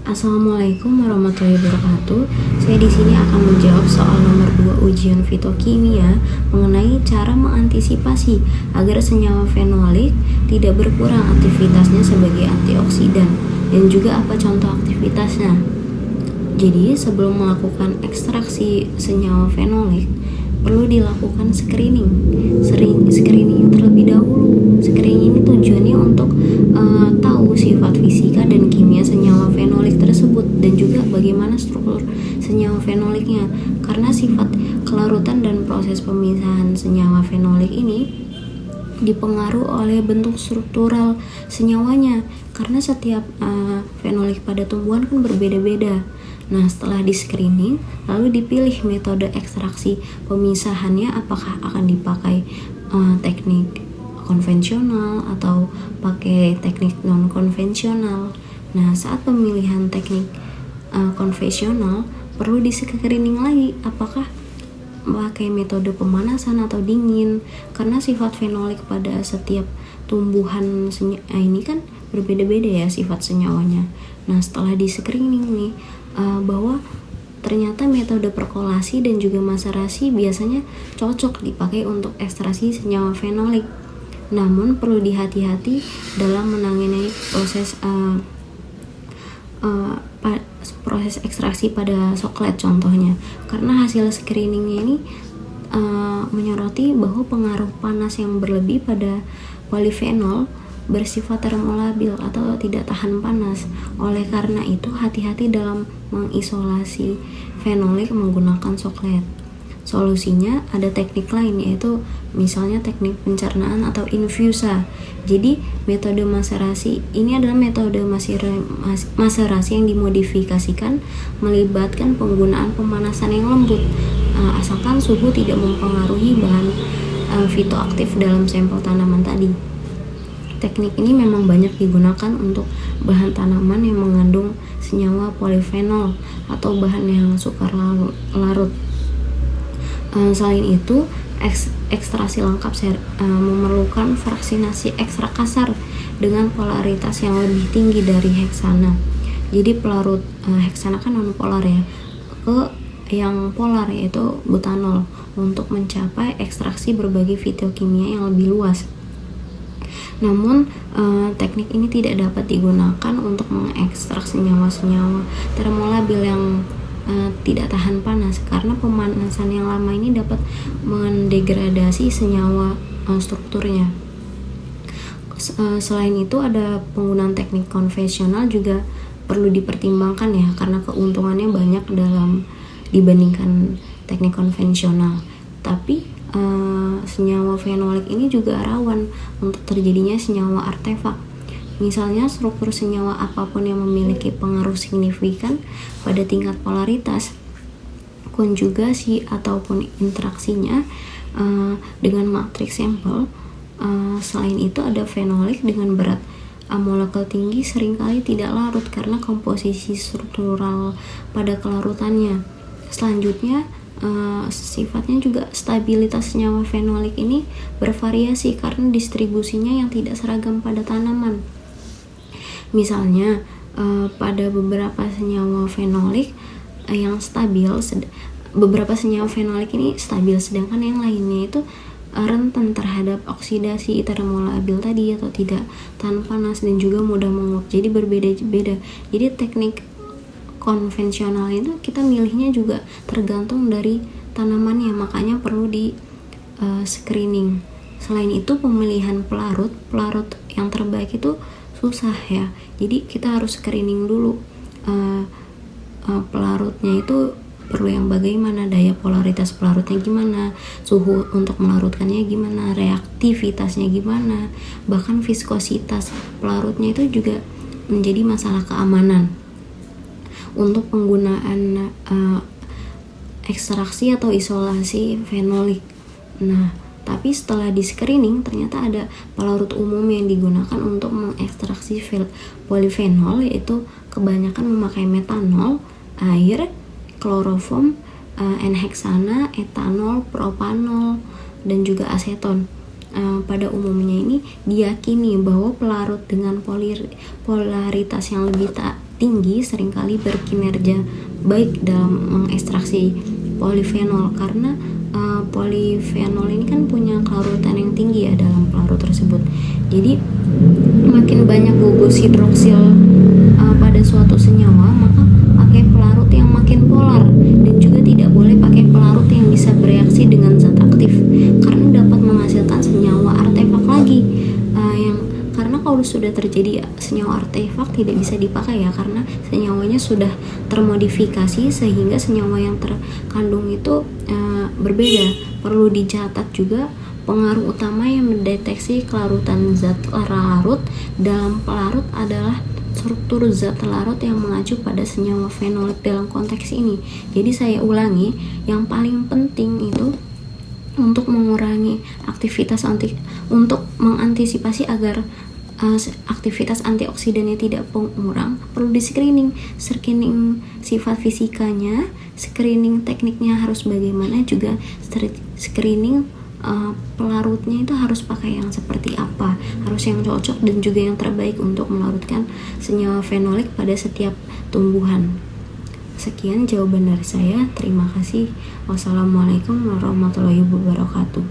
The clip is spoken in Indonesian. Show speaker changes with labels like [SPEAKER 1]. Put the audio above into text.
[SPEAKER 1] Assalamualaikum warahmatullahi wabarakatuh. Saya di sini akan menjawab soal nomor 2 ujian fitokimia mengenai cara mengantisipasi agar senyawa fenolik tidak berkurang aktivitasnya sebagai antioksidan dan juga apa contoh aktivitasnya. Jadi, sebelum melakukan ekstraksi senyawa fenolik, perlu dilakukan screening terlebih dahulu. Screening ini tujuannya untuk tahu sifat fisika dan kimia senyawa fenolik tersebut dan juga bagaimana struktur senyawa fenoliknya, karena sifat kelarutan dan proses pemisahan senyawa fenolik ini dipengaruhi oleh bentuk struktural senyawanya, karena setiap fenolik pada tumbuhan kan berbeda-beda. Nah, setelah di screening, lalu dipilih metode ekstraksi pemisahannya, apakah akan dipakai teknik konvensional atau pakai teknik non konvensional. Nah, saat pemilihan teknik konvensional perlu di screening lagi apakah pakai metode pemanasan atau dingin, karena sifat fenolik pada setiap tumbuhan ini kan berbeda-beda ya sifat senyawanya. Nah, setelah di screening nih bahwa ternyata metode perkolasi dan juga maserasi biasanya cocok dipakai untuk ekstraksi senyawa fenolik. Namun perlu dihati-hati dalam menangani proses ekstraksi pada coklat contohnya, karena hasil screeningnya ini menyoroti bahwa pengaruh panas yang berlebih pada polifenol bersifat termolabil atau tidak tahan panas. Oleh karena itu, hati-hati dalam mengisolasi fenolik menggunakan coklat. Solusinya ada teknik lain, yaitu misalnya teknik pencernaan atau infusa. Jadi metode maserasi ini adalah metode maserasi yang dimodifikasikan melibatkan penggunaan pemanasan yang lembut, asalkan suhu tidak mempengaruhi bahan fitoaktif dalam sampel tanaman tadi. Teknik ini memang banyak digunakan untuk bahan tanaman yang mengandung senyawa polifenol atau bahan yang sukar larut. Selain itu, ekstraksi lengkap memerlukan fraksinasi ekstra kasar dengan polaritas yang lebih tinggi dari heksana. Jadi pelarut heksana kan non-polar ya, ke yang polar yaitu butanol, untuk mencapai ekstraksi berbagai fitokimia yang lebih luas. Namun teknik ini tidak dapat digunakan untuk mengekstrak senyawa-senyawa termolabil yang tidak tahan panas, karena pemanasan yang lama ini dapat mendegradasi senyawa strukturnya. Selain itu, ada penggunaan teknik konvensional juga perlu dipertimbangkan ya, karena keuntungannya banyak dalam dibandingkan teknik konvensional. Tapi senyawa fenolik ini juga rawan untuk terjadinya senyawa artefak. Misalnya struktur senyawa apapun yang memiliki pengaruh signifikan pada tingkat polaritas, konjugasi ataupun interaksinya dengan matriks sampel. Selain itu, ada fenolik dengan berat molekul tinggi seringkali tidak larut karena komposisi struktural pada kelarutannya. Selanjutnya, sifatnya juga stabilitas senyawa fenolik ini bervariasi karena distribusinya yang tidak seragam pada tanaman. Misalnya pada beberapa senyawa fenolik yang stabil, beberapa senyawa fenolik ini stabil, sedangkan yang lainnya itu rentan terhadap oksidasi termolabil tadi atau tidak tahan panas dan juga mudah menguap. Jadi berbeda-beda. Jadi teknik konvensional itu kita milihnya juga tergantung dari tanamannya, makanya perlu di screening. Selain itu, pemilihan pelarut yang terbaik itu susah ya, jadi kita harus screening dulu pelarutnya itu perlu yang bagaimana, daya polaritas pelarutnya gimana, suhu untuk melarutkannya gimana, reaktivitasnya gimana, bahkan viskositas pelarutnya itu juga menjadi masalah keamanan untuk penggunaan ekstraksi atau isolasi fenolik. Nah, tapi setelah di screening ternyata ada pelarut umum yang digunakan untuk mengekstraksi polifenol, yaitu kebanyakan memakai metanol, air, kloroform, N-heksana, etanol, propanol, dan juga aseton. pada umumnya ini diyakini bahwa pelarut dengan polaritas yang lebih tinggi seringkali berkinerja baik dalam mengekstraksi polifenol, karena polifenol ini kan punya kelarutan yang tinggi ya dalam pelarut tersebut. Jadi makin banyak gugus hidroksil pada suatu senyawa, maka pakai pelarut yang makin polar, dan juga tidak boleh pakai pelarut yang bisa bereaksi dengan zat aktif karena dapat menghasilkan senyawa artefak lagi. Karena kalau sudah terjadi senyawa artefak tidak bisa dipakai ya, karena senyawanya sudah termodifikasi sehingga senyawa yang terkandung itu berbeda. Perlu dicatat juga pengaruh utama yang mendeteksi kelarutan zat larut dalam pelarut adalah struktur zat larut yang mengacu pada senyawa fenolik dalam konteks ini. Jadi saya ulangi, yang paling penting itu untuk mengurangi aktivitas untuk mengantisipasi agar aktivitas antioksidannya tidak pengurang, perlu di screening sifat fisikanya, screening tekniknya harus bagaimana, juga screening pelarutnya itu harus pakai yang seperti apa, harus yang cocok dan juga yang terbaik untuk melarutkan senyawa fenolik pada setiap tumbuhan. Sekian jawaban dari saya, terima kasih. Wassalamualaikum warahmatullahi wabarakatuh.